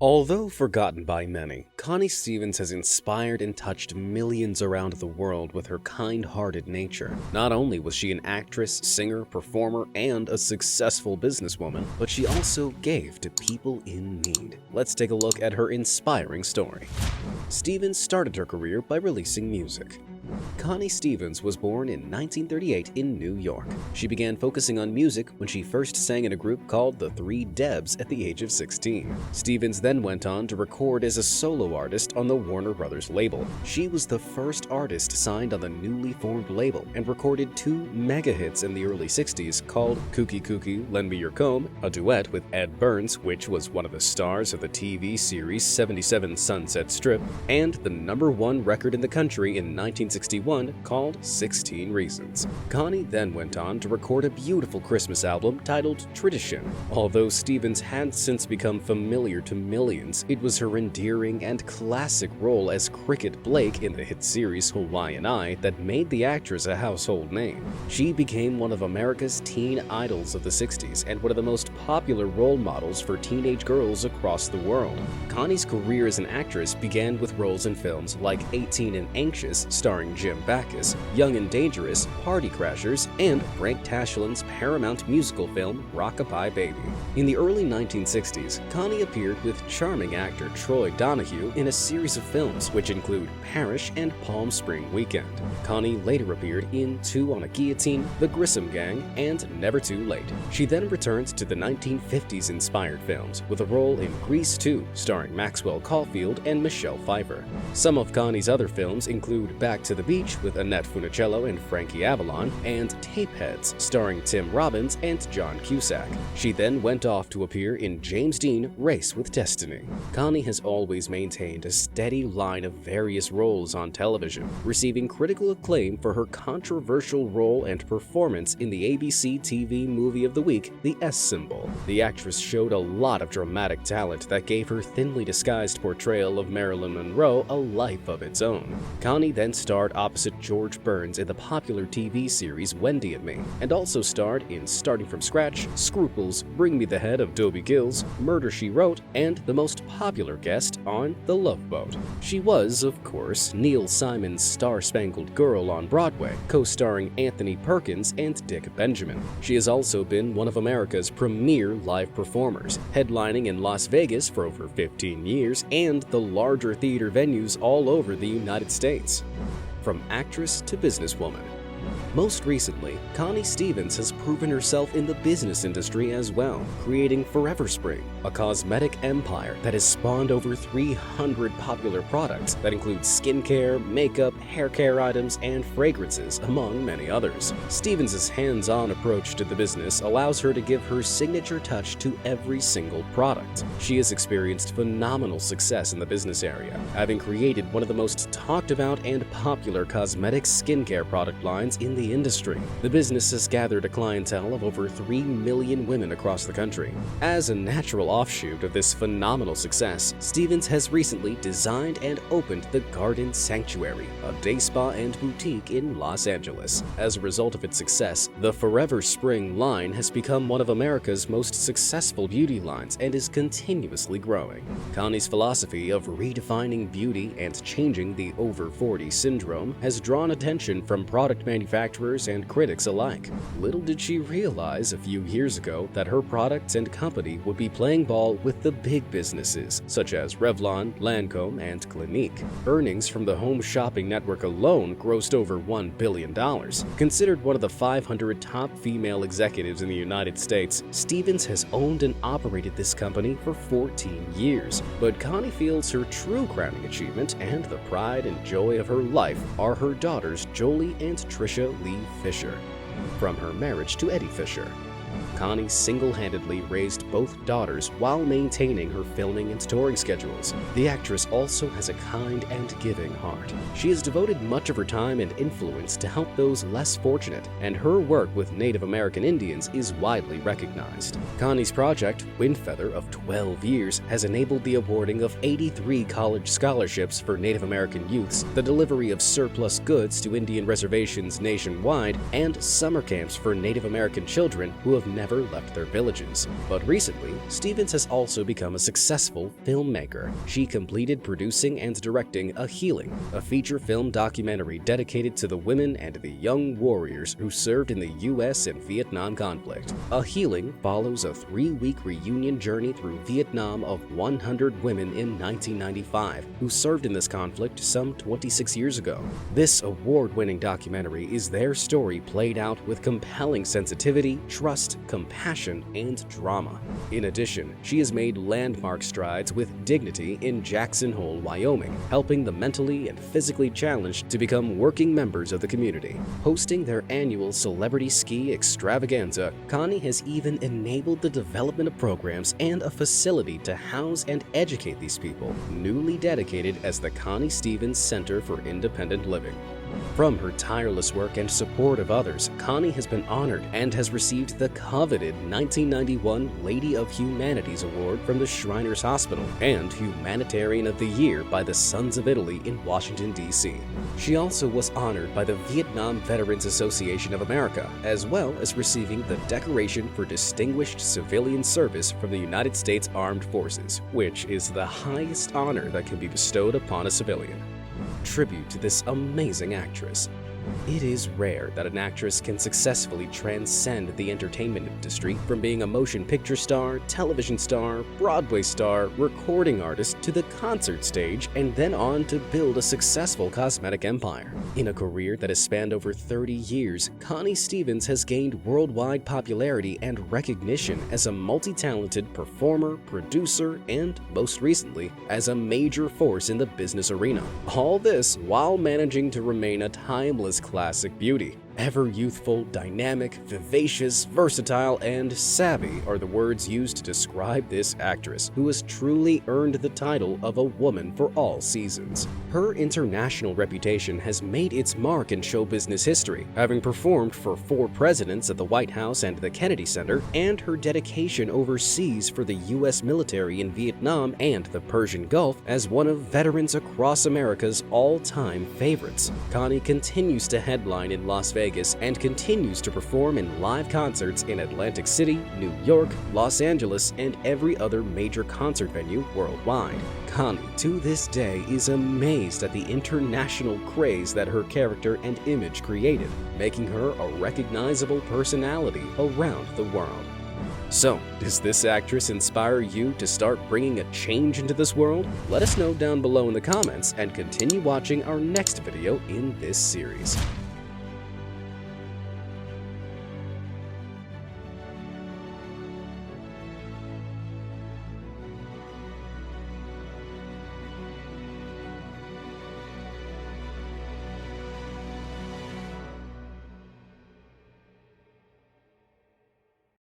Although forgotten by many, Connie Stevens has inspired and touched millions around the world with her kind-hearted nature. Not only was she an actress, singer, performer, and a successful businesswoman, but she also gave to people in need. Let's take a look at her inspiring story. Stevens started her career by releasing music. Connie Stevens was born in 1938 in New York. She began focusing on music when she first sang in a group called the Three Debs at the age of 16. Stevens then went on to record as a solo artist on the Warner Brothers label. She was the first artist signed on the newly formed label and recorded two mega hits in the early 60s called Kooky Kooky, Lend Me Your Comb, a duet with Ed Burns, which was one of the stars of the TV series 77 Sunset Strip, and the #1 record in the country in 1961 called 16 Reasons. Connie then went on to record a beautiful Christmas album titled Tradition. Although Stevens had since become familiar to millions, it was her endearing and classic role as Cricket Blake in the hit series Hawaiian Eye that made the actress a household name. She became one of America's teen idols of the 60s and one of the most popular role models for teenage girls across the world. Connie's career as an actress began with roles in films like 18 and Anxious starring Jim Backus, Young and Dangerous, Party Crashers, and Frank Tashlon's Paramount musical film Rock-a-Bye Baby. In the early 1960s, Connie appeared with charming actor Troy Donahue in a series of films which include Parish and Palm Spring Weekend. Connie later appeared in Two on a Guillotine, The Grissom Gang, and Never Too Late. She then returned to the 1950s-inspired films with a role in Grease 2, starring Maxwell Caulfield and Michelle Pfeiffer. Some of Connie's other films include Back to the Beach with Annette Funicello and Frankie Avalon, and Tapeheads, starring Tim Robbins and John Cusack. She then went off to appear in James Dean Race with Destiny. Connie has always maintained a steady line of various roles on television, receiving critical acclaim for her controversial role and performance in the ABC TV movie of the week, The S Symbol. The actress showed a lot of dramatic talent that gave her thinly disguised portrayal of Marilyn Monroe a life of its own. Connie then starred opposite George Burns in the popular TV series Wendy and Me, and also starred in Starting from Scratch, Scruples, Bring Me the Head of Dobie Gills, Murder, She Wrote, and the most popular guest on The Love Boat. She was, of course, Neil Simon's Star-Spangled Girl on Broadway, co-starring Anthony Perkins and Dick Benjamin. She has also been one of America's premier live performers, headlining in Las Vegas for over 15 years and the larger theater venues all over the United States. From actress to businesswoman. Most recently, Connie Stevens has proven herself in the business industry as well, creating Forever Spring, a cosmetic empire that has spawned over 300 popular products that include skincare, makeup, hair care items, and fragrances, among many others. Stevens' hands-on approach to the business allows her to give her signature touch to every single product. She has experienced phenomenal success in the business area, having created one of the most talked about and popular cosmetic skincare product lines in the industry. The business has gathered a clientele of over 3 million women across the country. As a natural offshoot of this phenomenal success, Stevens has recently designed and opened the Garden Sanctuary, a day spa and boutique in Los Angeles. As a result of its success, the Forever Spring line has become one of America's most successful beauty lines and is continuously growing. Connie's philosophy of redefining beauty and changing the over 40 syndrome has drawn attention from product manufacturers and critics alike. Little did she realize a few years ago that her products and company would be playing ball with the big businesses, such as Revlon, Lancome, and Clinique. Earnings from the home shopping network alone grossed over $1 billion. Considered one of the 500 top female executives in the United States, Stevens has owned and operated this company for 14 years. But Connie feels her true crowning achievement and the pride and joy of her life are her daughters Jolie and Trisha Lee Fisher. From her marriage to Eddie Fisher, Connie single-handedly raised both daughters while maintaining her filming and touring schedules. The actress also has a kind and giving heart. She has devoted much of her time and influence to help those less fortunate, and her work with Native American Indians is widely recognized. Connie's project, Windfeather, of 12 years, has enabled the awarding of 83 college scholarships for Native American youths, the delivery of surplus goods to Indian reservations nationwide, and summer camps for Native American children who have have never left their villages. But recently, Stevens has also become a successful filmmaker. She completed producing and directing A Healing, a feature film documentary dedicated to the women and the young warriors who served in the US and Vietnam conflict. A Healing follows a 3-week reunion journey through Vietnam of 100 women in 1995 who served in this conflict some 26 years ago. This award-winning documentary is their story played out with compelling sensitivity, trust, compassion, and drama. In addition, she has made landmark strides with dignity in Jackson Hole, Wyoming, helping the mentally and physically challenged to become working members of the community. Hosting their annual celebrity ski extravaganza, Connie has even enabled the development of programs and a facility to house and educate these people, newly dedicated as the Connie Stevens Center for Independent Living. From her tireless work and support of others, Connie has been honored and has received the coveted 1991 Lady of Humanities Award from the Shriners Hospital and Humanitarian of the Year by the Sons of Italy in Washington, D.C. She also was honored by the Vietnam Veterans Association of America, as well as receiving the Decoration for Distinguished Civilian Service from the United States Armed Forces, which is the highest honor that can be bestowed upon a civilian. Tribute to this amazing actress. It is rare that an actress can successfully transcend the entertainment industry from being a motion picture star, television star, Broadway star, recording artist to the concert stage, and then on to build a successful cosmetic empire. In a career that has spanned over 30 years, Connie Stevens has gained worldwide popularity and recognition as a multi-talented performer, producer, and, most recently, as a major force in the business arena. All this while managing to remain a timeless classic beauty. Ever youthful, dynamic, vivacious, versatile, and savvy are the words used to describe this actress, who has truly earned the title of a woman for all seasons. Her international reputation has made its mark in show business history, having performed for 4 presidents at the White House and the Kennedy Center, and her dedication overseas for the U.S. military in Vietnam and the Persian Gulf as one of veterans across America's all-time favorites. Connie continues to headline in Las Vegas and continues to perform in live concerts in Atlantic City, New York, Los Angeles, and every other major concert venue worldwide. Connie, to this day, is amazed at the international craze that her character and image created, making her a recognizable personality around the world. So, does this actress inspire you to start bringing a change into this world? Let us know down below in the comments and continue watching our next video in this series.